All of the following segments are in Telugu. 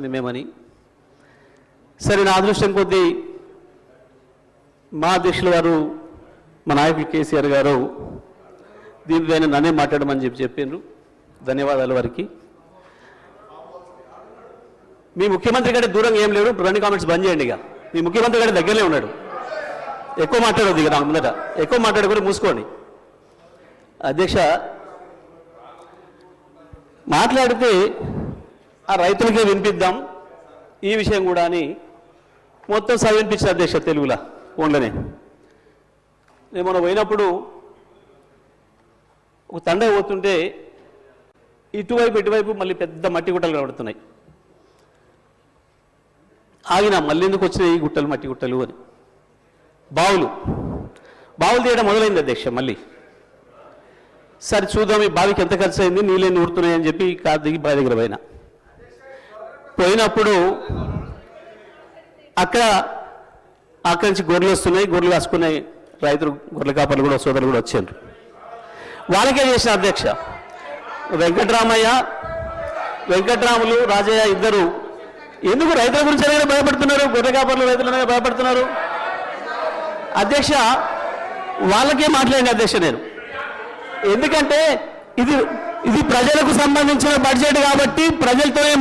మేమని సరే నా అదృష్టం కొద్దీ మా అధ్యక్షులు గారు మా నాయకులు కేసీఆర్ గారు దీనిపైన నన్నే మాట్లాడమని చెప్పారు. ధన్యవాదాలు వారికి. మీ ముఖ్యమంత్రి కంటే దూరంగా ఏం లేడు. రెండు కామెంట్స్ బంద్ చేయండి. ఇక మీ ముఖ్యమంత్రి కంటే దగ్గరనే ఉన్నాడు. ఎక్కువ మాట్లాడొద్దు. ఇక నాకు ముందట ఎక్కువ మాట్లాడుకొని మూసుకోండి. అధ్యక్ష మాట్లాడితే ఆ రైతులకే వినిపిద్దాం ఈ విషయం కూడా అని మొత్తం వినిపించారు అధ్యక్ష. తెలుగులా ఫోన్లోనే నేను మొన్న పోయినప్పుడు ఒక తండ పోతుంటే ఇటువైపు మళ్ళీ పెద్ద మట్టి గుట్టలు కనబడుతున్నాయి. ఆగిన మళ్ళీ ఎందుకు వచ్చినాయి ఈ గుట్టలు మట్టి గుట్టలు అని. బావులు తీయడం మొదలైంది అధ్యక్ష. మళ్ళీ సరే చూద్దాం ఈ బావికి ఎంత ఖర్చు అయింది, నీళ్ళని ఊరుతున్నాయని చెప్పి కారు దిగి బావి దగ్గర పోయినప్పుడు అక్కడి నుంచి గొర్రెలు వస్తున్నాయి. గొర్రెలు కాసుకునే రైతులు గొర్రెల కాపర్లు కూడా సోదరులు కూడా వచ్చారు. వాళ్ళకే చేసిన అధ్యక్ష. వెంకట్రాములు రాజయ్య ఇద్దరు ఎందుకు రైతుల గురించి అనేది భయపడుతున్నారు? గొర్రె కాపర్లు రైతులనే భయపడుతున్నారు అధ్యక్ష. వాళ్ళకే మాట్లాడిన అధ్యక్ష నేను. ఎందుకంటే ఇది ప్రజలకు సంబంధించిన బడ్జెట్ కాబట్టి ప్రజలతోనే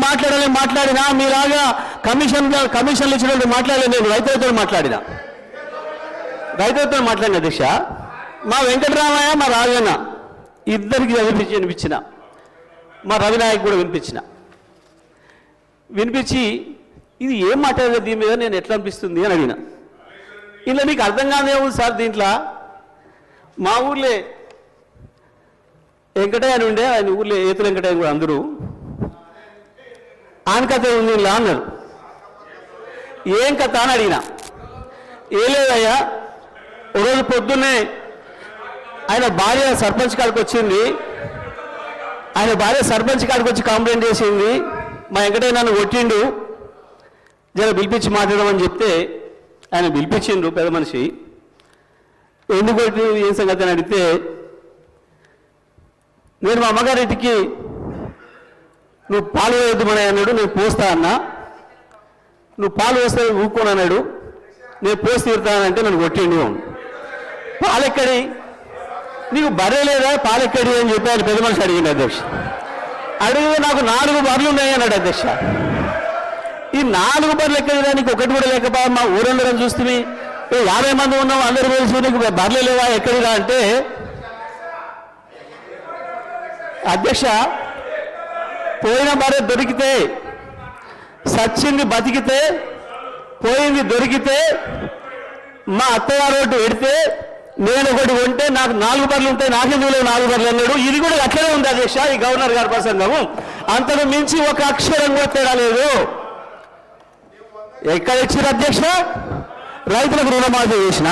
మాట్లాడినా మీలాగా కమిషన్లు ఇచ్చినట్టు మాట్లాడలేదు. నేను రైతులతో మాట్లాడిన అధ్యక్ష. మా వెంకటరామయ్య మా రాజన్న ఇద్దరికి వినిపించిన, మా రవినాయక్ కూడా వినిపించి ఇది ఏం మాట్లాడలేదు దీని మీద నేను ఎట్లా అనిపిస్తుంది అని అడిగిన. ఇలా మీకు అర్థం కాదే ఉంది సార్. దీంట్లో మా ఊర్లే వెంకటయ్య అని ఉండే, ఆయన ఊర్లో ఏతుల వెంకటయ్య కూడా అందరూ ఆయన కథ ఉంది ఇలా అన్నారు. ఏం కథ అని అడిగిన. ఏ లేదయ్యా, ఒకరోజు పొద్దున్నే ఆయన భార్య సర్పంచ్ కాడికి వచ్చింది. ఆయన భార్య సర్పంచ్ కాడికి వచ్చి కంప్లైంట్ చేసింది, మా వెంకటయ్య నన్ను కొట్టిండు, జర పిలిపించి మాట్లాడమని చెప్తే ఆయన పిలిపించిండు పెద్ద మనిషి. ఎందుకు కొట్టి ఏం సంగతి అని అడిగితే నేను మా అమ్మగారింటికి నువ్వు పాలు వేయద్దుమని అన్నాడు. నేను పోస్తా అన్నా. నువ్వు పాలు వేస్తే ఊరుకోను అన్నాడు. నేను పోసి తీరుతానంటే నన్ను కొట్టిండు. పాలెక్కడి, నీకు బర్రె లేదా పాలెక్కడి అని చెప్పి ఆయన పెద్ద మనిషి అడిగింది అధ్యక్ష. అడిగితే నాకు 4 బర్రెలు ఉన్నాయి అన్నాడు అధ్యక్ష. ఈ 4 బర్రెలు ఎక్కడిదా, నీకు ఒకటి కూడా లేకపోయా? మా ఊరందరం చూస్తే 50 మంది ఉన్నాం, అందరూ తెలిసి నీకు బర్రెలు లేవా ఎక్కడిదా అంటే అధ్యక్ష, పోయిన బర్రె దొరికితే, సచ్చింది బతికితే, పోయింది దొరికితే, మా అత్తగారు ఒకటి పెడితే నేను ఒకటి కొంటే నాకు 4 బర్రెలు ఉంటాయి, నాకెందుకు లేవు 4 బర్రెలు అన్నాడు. ఇది కూడా అట్లనే ఉంది అధ్యక్ష ఈ గవర్నర్ గారి ప్రసంగము. అంతకు మించి ఒక అక్షరం కూడా తేడా లేదు. ఎక్కడ ఇచ్చారు అధ్యక్ష? రైతులకు రుణమాఫీ చేసిన